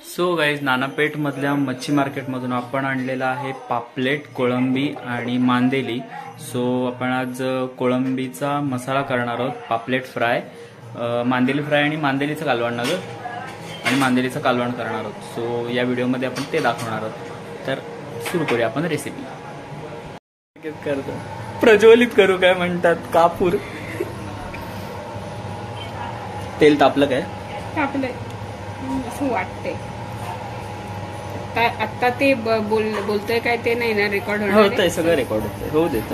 So guys, नानापेठ मधल्या मच्छी मार्केटमधून आपण आणलेला आहे पापलेट, कोळंबी आणि मांदेली. सो आपण आज कोळंबीचा मसाला करणार आहोत, पापलेट फ्राय, मांदेली फ्राय आणि मांदेलीचं कालवण ना आणि मांदेलीचं कालवण करणार आहोत. सो या व्हिडिओमध्ये आपण ते दाखवणार आहोत. तर सुरू करूया आपण रेसिपी. करतो प्रज्वलित करू काय म्हणतात, कापूर. तेल तापलं काय? तापलंय असं वाटतंय. काय आता ते बोलतोय काय ते नाही ना रेकॉर्ड होतंय? सगळं रेकॉर्ड होतंय. होऊ देत.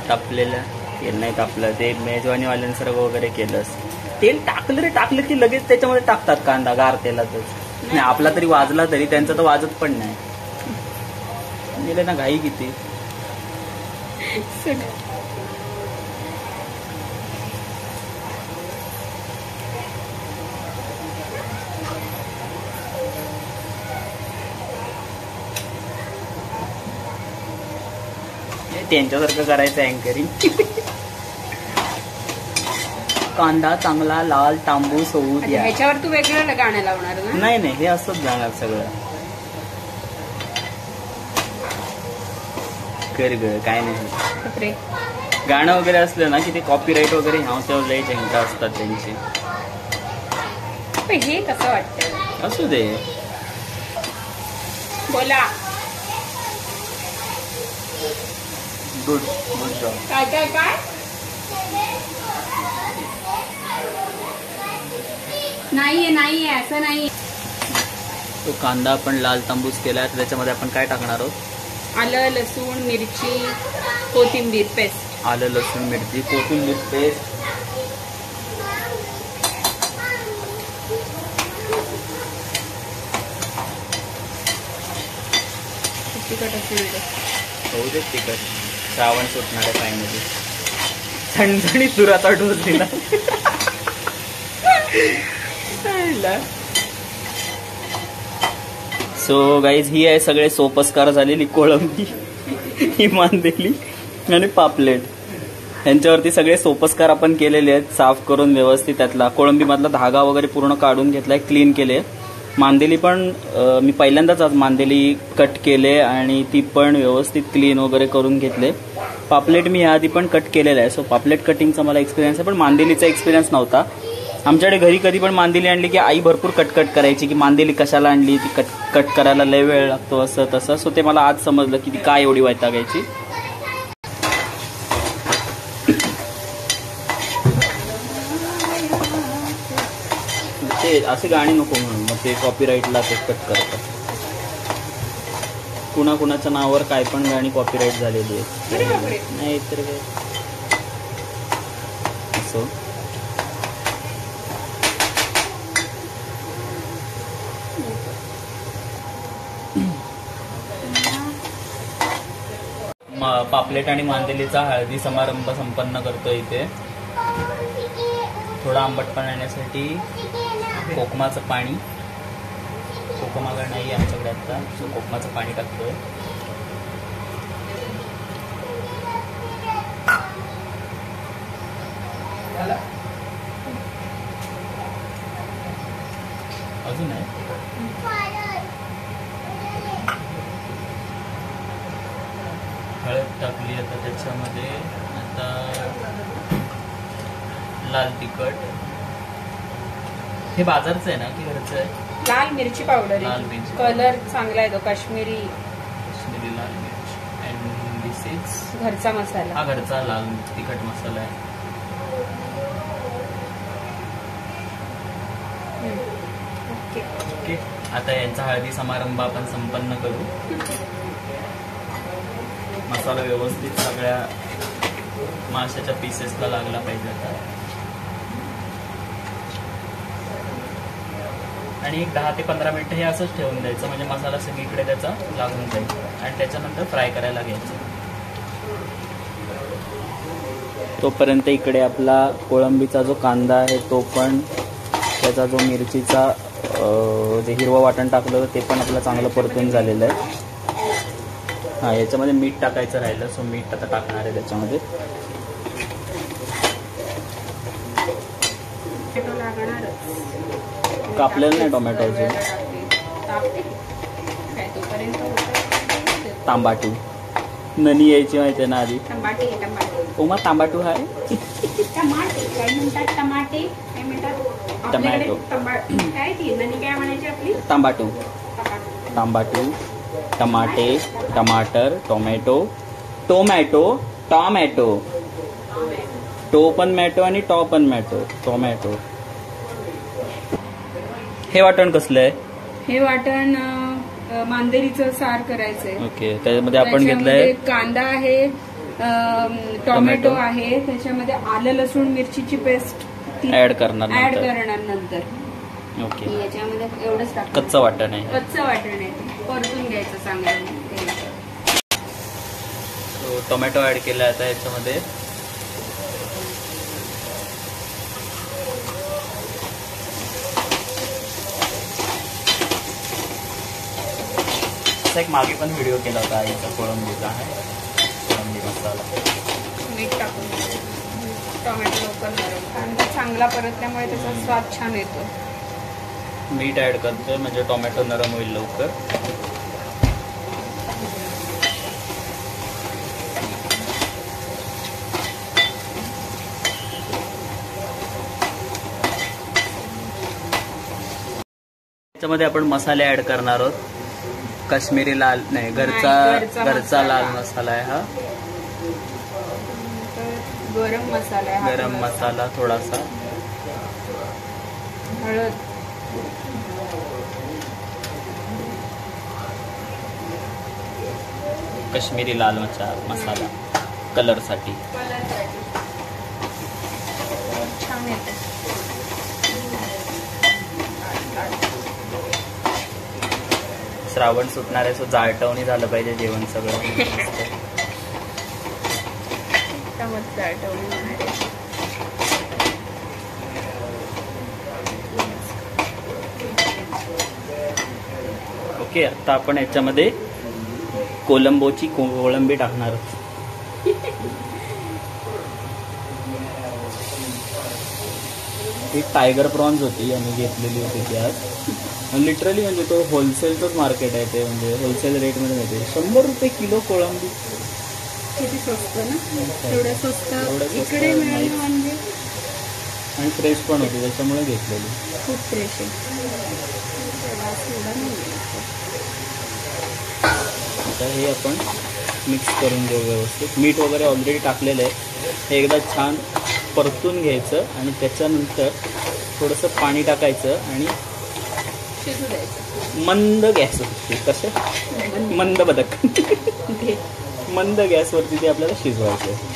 तापलेलं तेल नाही तापलं ते मेजवानीवाल्यांसारखं वगैरे केलंस. तेल टाकलं की लगेच त्याच्यामध्ये टाकतात कांदा गार तेलातच. नाही आपला तरी वाजला तरी त्यांचा तर वाजत पण नाही. गेले ना घाई किती. त्यांच्यासारखं करायचं अँकरिंग. कांदा चांगला लाल तांबूस होऊ द्या. ह्याच्यावर तू वेगळं गाणं लावणार ना? नाही हे असंच जाणार सगळं. कर ग काय नाही. गाणं वगैरे असलं ना की ते कॉपीराईट वगैरे ह्याच्यावर लय झंझट असतात त्यांची. हे कसं वाटतं? असू दे, बोला. Good job. काय काय काय नाहीये असं नाही. तो कांदा आपण लाल तांबूस केला, त्याच्यामध्ये आपण काय टाकणार आहोत? आलं लसूण मिरची कोथिंबीर पेस्ट. आलं लसूण मिरची कोथिंबीर पेस्ट. तिखट असणार. होऊ दे तिखट. श्रावण सुटणार आहे पायमध्ये. झणझणीत दुराचा डोस दिला. सो गाईज, ही आहे सगळे सोपस्कार झालेली कोळंबी, ही मांदेली आणि पापलेट. यांच्यावरती सगळे सोपस्कार आपण केलेले आहेत, साफ करून व्यवस्थित. त्यातला कोळंबी मधला धागा वगैरे पूर्ण काढून घेतलाय, क्लीन केले. मांदेली पण मी पहिल्यांदाच आज मांदेली कट केले आणि ती पण व्यवस्थित क्लीन वगैरे करून घेतले. पापलेट मी याआधी पण कट केलेला आहे. सो पापलेट कटिंगचा मला एक्सपिरियन्स आहे, पण मांदेलीचा एक्सपिरियन्स नव्हता. आमच्याकडे घरी कधी पण मांदेली आणली की आई भरपूर कट करायची, की मांदेली कशाला आणली, ती कट करायला लय वेळ लागतो असं तसं. सो ते मला आज समजलं की ती काय एवढी वैतागायची. ते असे गाणी नको म्हणून मग ते कॉपीराईटला ते कट करतात. कुणाच्या नावावर काय पण गाणी कॉपीराईट झालेली आहेत. नाही तर काय असो. पापलेट आणि मांदेलीचा हळदी समारंभ संपन्न करतोय इथे. थोडा आंबटपणा येण्यासाठी कोकमाचं पाणी. कोकमागड नाही आमच्याकडे आता, सो कोकमाचं पाणी टाकतोय. अजून आहे हळद टाकली. आता त्याच्यामध्ये आता लाल तिखट. हे बाजारचं आहे ना की घरचं आहे? लाल मिरची पावडर. लाल मिरची कलर चांगला आहे तो, काश्मीरी लाल मिरची. अँड दिस इज घरचा मसाला. हा घरचा लाल तिखट मसाला आहे. ओके. आता यांचा हळदी समारंभ आपण संपन्न करू. मसाला व्यवस्थित सगळ्या माशाच्या पीसेसला लागला पाहिजे आता. आणि एक 10 ते 15 मिनिटं हे असंच ठेवून द्यायचं, म्हणजे मसाला सगळीकडे त्याचा लागून जाईल. आणि त्याच्यानंतर फ्राय करायला घ्यायचं. तोपर्यंत इकडे आपला कोळंबीचा जो कांदा आहे तो पण, त्याचा जो मिरचीचा जे हिरवं वाटण टाकलं ते पण आपलं चांगलं परतून झालेलं आहे. हां, याच्यामध्ये मीठ टाकायचं राहिलं, सो मीठ आता टाकणार आहे त्याच्यामध्ये. टोमॅटो लागणारच. कापलेलं नाही टोमॅटो अजून. टाकते काय तोपर्यंत होतं. तांबाटू ननी यायची माहिती आहे ना आधी. टमाटे ओमा तांबाटू आहे. टमाटे काय म्हणतात, टमाटे काय म्हणतात टमॅटो. काय ती ननी काय म्हणायची आपली? तांबाटू. तांबाटू, टमाटे, टमाटर, टोमॅटो, टोमॅटो, टॉमॅटो, टो पण मॅटो आणि टॉ पण मॅटो, टोमॅटो. हे वाटण कसलं आहे? हे वाटण मांदेलीचं सार करायचंय. ओके. त्याच्यामध्ये आपण घेतलंय कांदा आहे, टोमॅटो आहे, त्याच्यामध्ये आलं लसूण मिरचीची पेस्ट ऍड करणार नंतर. ओके. याच्यामध्ये एवढंच टाक. कच्चं वाटण आहे. कच्चं वाटण आहे, परतून घ्यायचं चांगलं. टोमॅटो ऍड केला आता याच्यामध्ये. एक मागे पण व्हिडिओ केला होता आईचा कोळंबीचा आहे. कोळंबी मसाला. मीठ टाकून टोमॅटो लवकर नरम, कांदा चांगला परतल्यामुळे त्याचा स्वाद छान येतो. मीठ ऍड करतोय म्हणजे टोमॅटो नरम होईल लवकर. त्याच्यामध्ये आपण मसाले ऍड करणार आहोत. काश्मीरी लाल नाही, घरचा लाल मसाला आहे हा. गरम मसाला आहे. गरम मसाला थोडासा. हळद. काश्मीरी लाल मसाला कलरसाठी. छान येते. श्रावण सुटणार आहे, सो जाळटवणी झालं पाहिजे जेवण सगळं. ओके. आता आपण याच्यामध्ये कोलंबोची कोळंबी टाकणार. एक टायगर प्रॉन्स होती आणि घेतलेली होती ती आज. लिटरली म्हणजे तो होलसेलचंच मार्केट आहे ते, म्हणजे होलसेल रेटमध्ये मिळते. 100 रुपये किलो कोळंबी. किती स्वस्त ना, एवढं स्वस्त इकडे मिळालं म्हणजे. आणि फ्रेश पण होती त्याच्यामुळे घेतलेली. खूप फ्रेश आहे. आता हे आपण मिक्स करून घेऊ व्यवस्थित. मीठ वगैरे ऑलरेडी टाकलेलं आहे. हे एकदा छान परतून घ्यायचं आणि त्याच्यानंतर थोडंसं पाणी टाकायचं आणि शिजू द्यायचं मंद गॅसवरती. कसं मंद बदक मंद गॅसवरती ते आपल्याला शिजवायचं.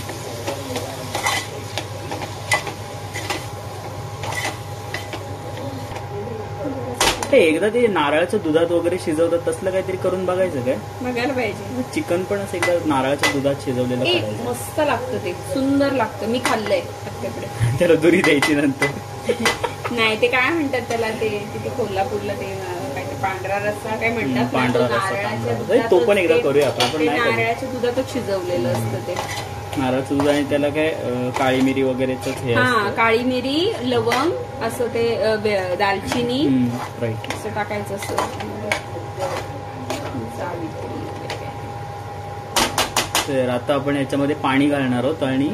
एकदा ते नारळाच्या दुधात वगैरे शिजवतात तसलं काहीतरी करून बघायचं काय? बघायला पाहिजे. चिकन पण असं एकदा नारळाच्या दुधात शिजवलेलं करायचं. मस्त लागतं ते, सुंदर लागतं. मी खाल्लंय आपल्याकडे. त्याला दुरी द्यायची नंतर. नाही ते काय म्हणतात त्याला, ते तिथे कोल्हापूरला ते पांढरा रस्सा काय म्हणतात, पांढरा रस्सा. तो पण एकदा करूया आपण. नारळाच्या दुधातच शिजवलेलं असतं ते. नारळाचं दूध आणि त्याला काय काळी मिरी वगैरेच हे. हा, काळी मिरी, लवंग असं ते दालचिनी राईट असं टाकायचं असतं. तर आता आपण याच्यामध्ये पाणी घालणार आहोत आणि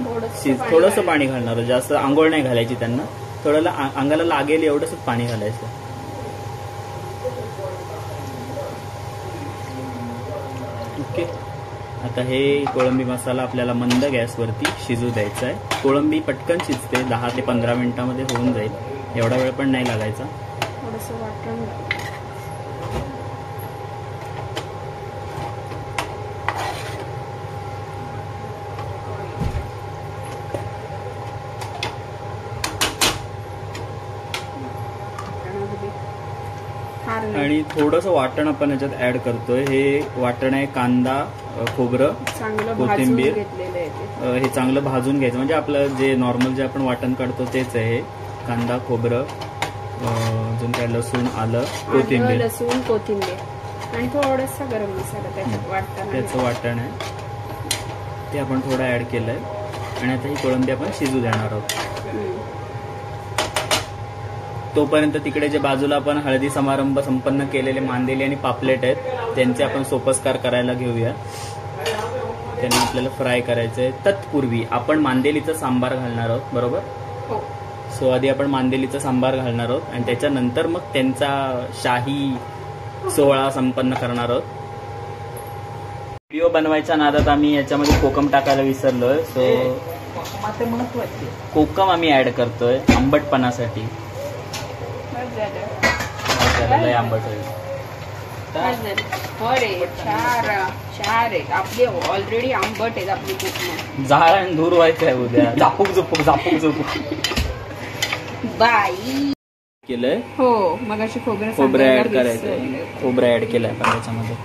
थोडंसं पाणी घालणार आहोत. जास्त आंघोळ नाही घालायची त्यांना. थोडं अंगाला लागेल एवढंच पाणी घालायचं. ओके. आता हे कोळंबी मसाला आपल्याला मंद गॅसवरती शिजू द्यायचा आहे. कोळंबी पटकन शिजते, 10 ते 15 मिनिटांमध्ये होऊन जाईल. एवढा वेळ पण नाही लागायचा. थोडंसं वाटण आणि थोडंसं वाटण आपण याच्यात ऍड करतोय. हे वाटण आहे कांदा, खोबरं, कोथिंबीर. हे चांगलं भाजून घ्यायचं. म्हणजे आपलं जे नॉर्मल जे आपण वाटण काढतो तेच आहे. कांदा, खोबरं, अजून काय लसूण, आलं, कोथिंबीर, लसूण, कोथिंबीर आणि थोडासा गरम मसाला त्याचं वाटण आहे ते आपण थोडं ऍड केलंय. आणि आता ही कोळंबी आपण शिजू देणार आहोत. तोपर्यंत तिकडे जे बाजूला आपण हळदी समारंभ संपन्न केलेले मांदेली आणि पापलेट आहेत त्यांचे आपण सोपस्कार करायला घेऊया. त्यांना आपल्याला फ्राय करायचं आहे. तत्पूर्वी आपण मांदेलीचं सांबार घालणार आहोत, बरोबर? हो. सो आधी आपण मांदेलीचं सांबार घालणार आहोत आणि त्याच्यानंतर मग त्यांचा शाही सोहळा संपन्न करणार आहोत. व्हिडिओ बनवायच्या नादात आम्ही याच्यामध्ये कोकम टाकायला विसरलोय. सो कोकम आम्ही ऍड करतोय आंबटपणासाठी. लय आंबट होईल. आपले ऑलरेडी आंबट आहेत आपली कोकम. झाड आणि धूर व्हायचं आहे उद्या. झापूक झुपूक बाई केलंय. हो मग अशी खोबरं ऍड करायचं. खोबरं ऍड केलंय आपण त्याच्यामध्ये.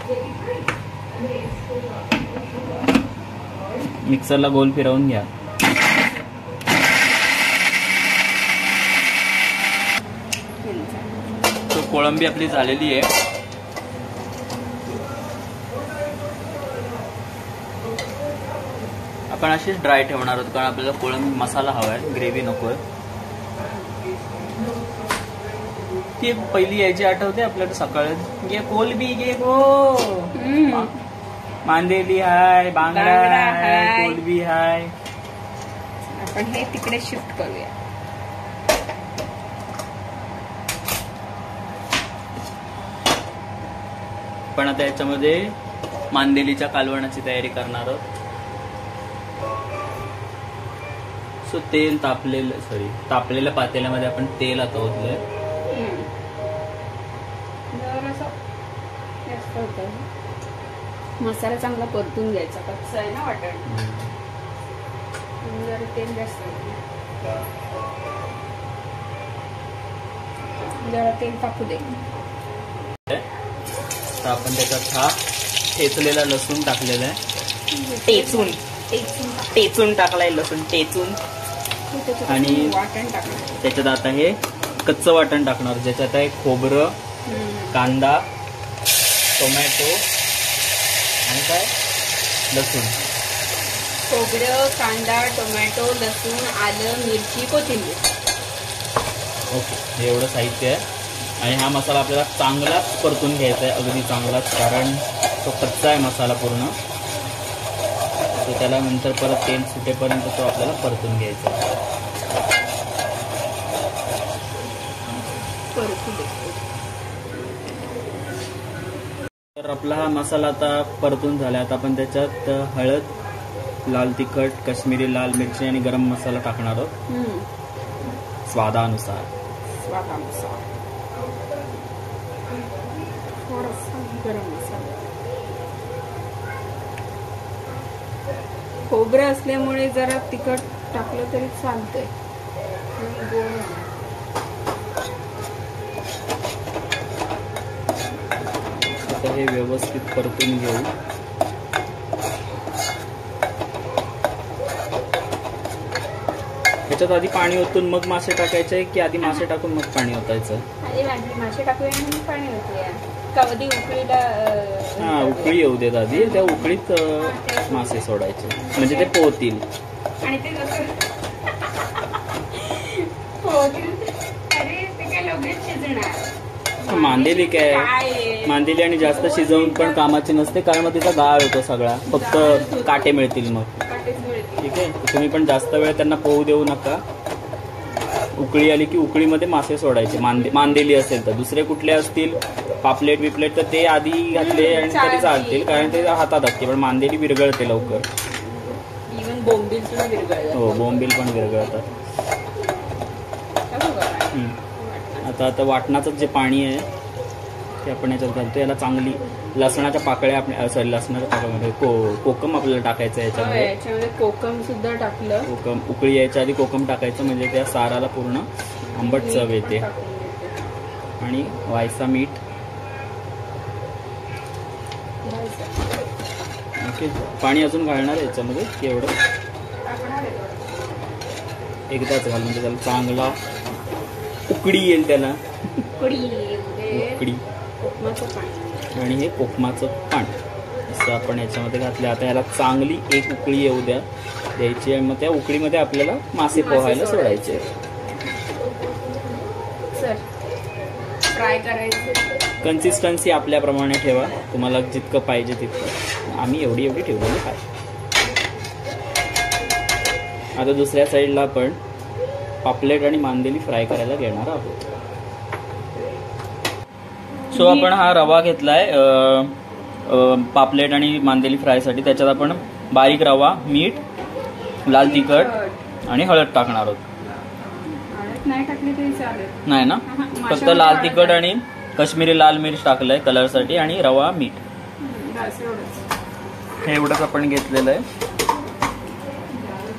मिक्सरला गोल फिरवून घ्या. तो कोळंबी आपली झालेली आहे. आपण अशीच ड्राय ठेवणार आहोत कारण आपल्याला कोळंबी मसाला हवाय, ग्रेव्ही नकोय. ती पहिली यायची आठवते आपल्याला सकाळी. घे कोलबी घे गो. मांदेली हाय, बांगडा हाय, कोलबी हाय. आपण हे तिकडे शिफ्ट करूया. पण आता याच्यामध्ये मांदेलीच्या कालवणाची तयारी करणार आहोत. सो तेल तापलेल्या पातेल्यामध्ये आपण तेल आता ओतलंय. मसाला चांगला परतून घ्यायचा. कच्चा आहे ना वाटण. जरा तेल जास्त जरा तेल टाकू दे. तर आपण त्याच्यात हा ठेचलेला लसूण टाकलेला आहे. टेचून टाकलाय लसूण, टेचून. आणि वाटण टाकलं. त्याच्यात आता हे कच्चं वाटण टाकणार ज्याच्यात आहे खोबरं, कांदा, टोमॅटो आणि काय लसूण. खोबरं, कांदा, टोमॅटो, लसूण, आलं, मिरची, कोथिंबीर. ओके, हे एवढं साहित्य आहे. आणि हा मसाला आपल्याला चांगलाच परतून घ्यायचा आहे, अगदी चांगलाच, कारण तो कच्चा आहे मसाला पूर्ण. तो त्याला नंतर परत तेल सुटेपर्यंत तो आपल्याला परतून घ्यायचा आहे. तर आपला हा मसाला आता परतून झाला. आता आपण त्याच्यात हळद, लाल तिखट, काश्मीरी लाल मिरची आणि गरम मसाला टाकणार आहोत स्वादानुसार. थोडासा गरम मसाला. खोबरं असल्यामुळे जरा तिखट टाकलं तरी चालतंय. आता हे व्यवस्थित परतून घेऊ. त्याच्यात आधी पाणी ओतून मग मासे टाकायचे की आधी मासे टाकून मग पाणी ओतायचं? आधी मासे टाकूया आणि पाणी ओतूया. कधी उकळीला हा, उकळी येऊ देत आधी. त्या उकळीत मासे सोडायचे म्हणजे ते पोहतील. आणि ते पोहतील. अरे ते काय लगेच शिजणार. मांदेली काय, मांदेली आणि जास्त शिजवून पण कामाची नसते कारण मग तिचा गाळ होतो सगळा. फक्त काटे मिळतील मग. ठीक आहे, तुम्ही पण जास्त वेळ त्यांना पोहू देऊ नका. उकळी आली की उकळीमध्ये मासे सोडायचे. मांदेली असेल तर. दुसरे कुठले असतील पापलेट बिपलेट तर ते आधी घातले आणि तरी चालतील कारण ते हातात असते. पण मांदेली विरघळते लवकर. इव्हन बोंबील सुद्धा विरघळतात. हो, बोंबील पण विरघळतात. आता वाटणाचं जे पाणी आहे ते आपण याच्यात घालतो. याला चांगली लसणाच्या पाकळ्या लसणाच्या पाकळ्यामध्ये कोकम आपल्याला टाकायचं आहे याच्यामध्ये. कोकम सुद्धा टाकलं. कोकम उकळी यायच्या आधी कोकम टाकायचं म्हणजे त्या साराला पूर्ण आंबट चव येते. आणि व्हायचा मीठ. ओके, पाणी अजून घालणार आहे याच्यामध्ये की एवढं? एकदाच घाल म्हणजे त्याला चांगला उकडी येईल. त्याला उकडी. आणि हे कोकमाचं पाणी असं आपण याच्यामध्ये घातलं. आता याला चांगली एक उकळी येऊ द्यायची आणि मग त्या उकळीमध्ये आपल्याला मासे पोहायला सोडायचे. सर फ्राय करायचं. कन्सिस्टन्सी आपल्याप्रमाणे ठेवा, तुम्हाला जितकं पाहिजे तितकं. आम्ही एवढी ठेवलेली आहे. आता दुसऱ्या साईडला आपण पापलेट आणि मांदेली फ्राय करायला घेणार आहोत. सो आपण हा रवा घेतलाय पापलेट आणि मांदेली फ्रायसाठी. त्याच्यात आपण बारीक रवा, मीठ, लाल तिखट आणि हळद टाकणार आहोत. नाही टाकली तरी चालेल. नाही ना, फक्त लाल तिखट आणि काश्मीरी लाल मिर्च टाकलंय कलरसाठी आणि रवा, मीठ, हे एवढंच आपण घेतलेलं आहे.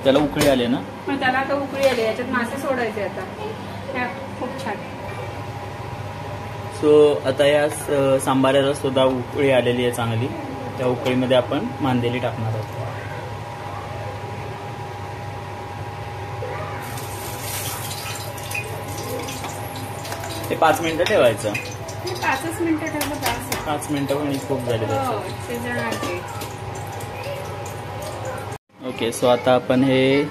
त्याला उकळी आली ना, त्याला आता उकळी आली. याच्यात मासे सोडायचे आता. खूप छान. सो आता या सांबाराला सुद्धा उकळी आलेली आहे चांगली. त्या उकळीमध्ये आपण मांदेली टाकणार आहोत. ते 5 मिनिटं ठेवायचं. 5 मिनिटं ठेवलं. 5 मिनिटं पण खूप झाली. ओके, सो आता आपण हे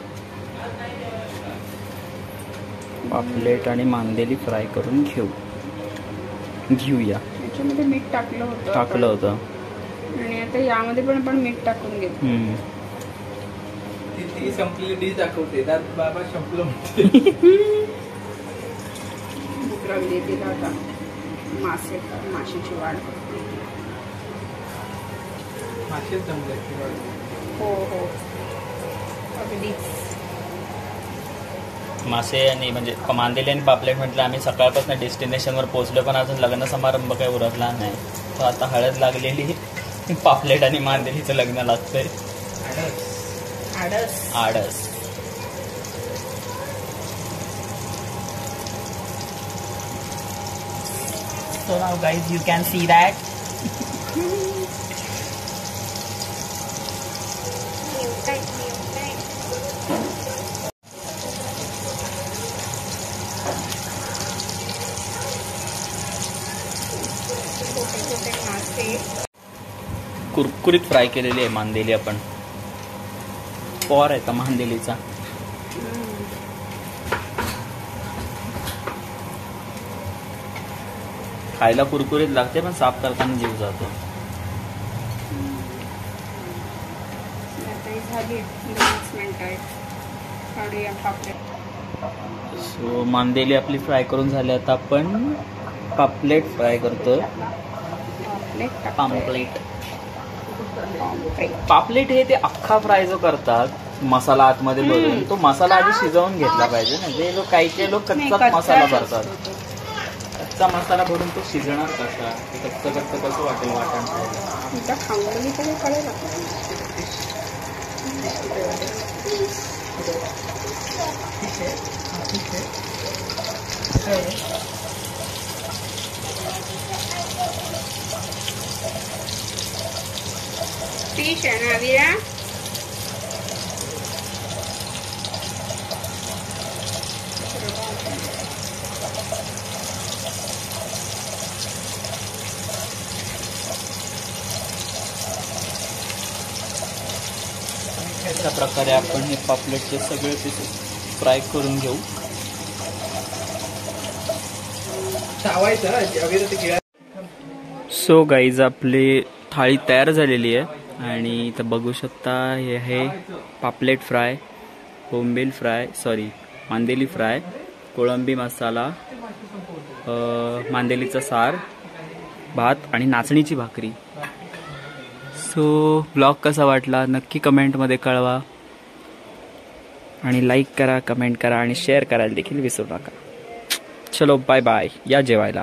पापलेट आणि मांदेली फ्राय करून घेऊया. याच्यामध्ये मीठ टाकलं होतं आणि आता यामध्ये पण आपण मीठ टाकून घेऊ. ती संपलेली डिश दाखवते. बाबा संपलं आता माशाची वाढ. मासेच जमले. हो अगदीच. मासे आणि म्हणजे मांदेली आणि पापलेट म्हटलं आम्ही सकाळपासून डेस्टिनेशनवर पोहोचलो, पण अजून लग्न समारंभ काही उरकला नाही. तर आता हळद लागलेली पापलेट आणि मांदेलीचं लग्न लागतंय. Adas. So now guys you can see that कुरकुरीत फ्राय केलेली आहे मांदेली आपण. पॉर आहे का मांदेलीचा. खायला कुरकुरीत लागते, पण साफ करताना जीव जातो. सो मांदेली आपली फ्राय करून झाली. आता आपण पापलेट फ्राय करतोय. पापलेट हे ते अख्खा फ्राय जो करतात मसाला आतमध्ये भरून, तो मसाला आधी शिजवून घेतला पाहिजे ना. जे लोक काही लोक कच्चा मसाला भरतात. कच्चा मसाला भरून तो शिजणार कसा, कच्चं कसं वाटेल वाटण. फिश है ना अवीरा. अशा प्रकारे आपण हे पापलेटचे सगळे पीसेस फ्राय करून घेऊ. सो गाईज आपली थाळी तयार झालेली आहे आणि इथं बघू शकता हे आहे पापलेट फ्राय, बोंबील फ्राय, मांदेली फ्राय, कोळंबी मसाला, मांदेलीचा सार, भात आणि नाचणीची भाकरी. सो ब्लॉग कसा वाटला नक्की कमेंटमध्ये कळवा आणि लाईक करा, कमेंट करा आणि शेअर करायला देखील विसरू नका. चलो बाय बाय. या जेवायला.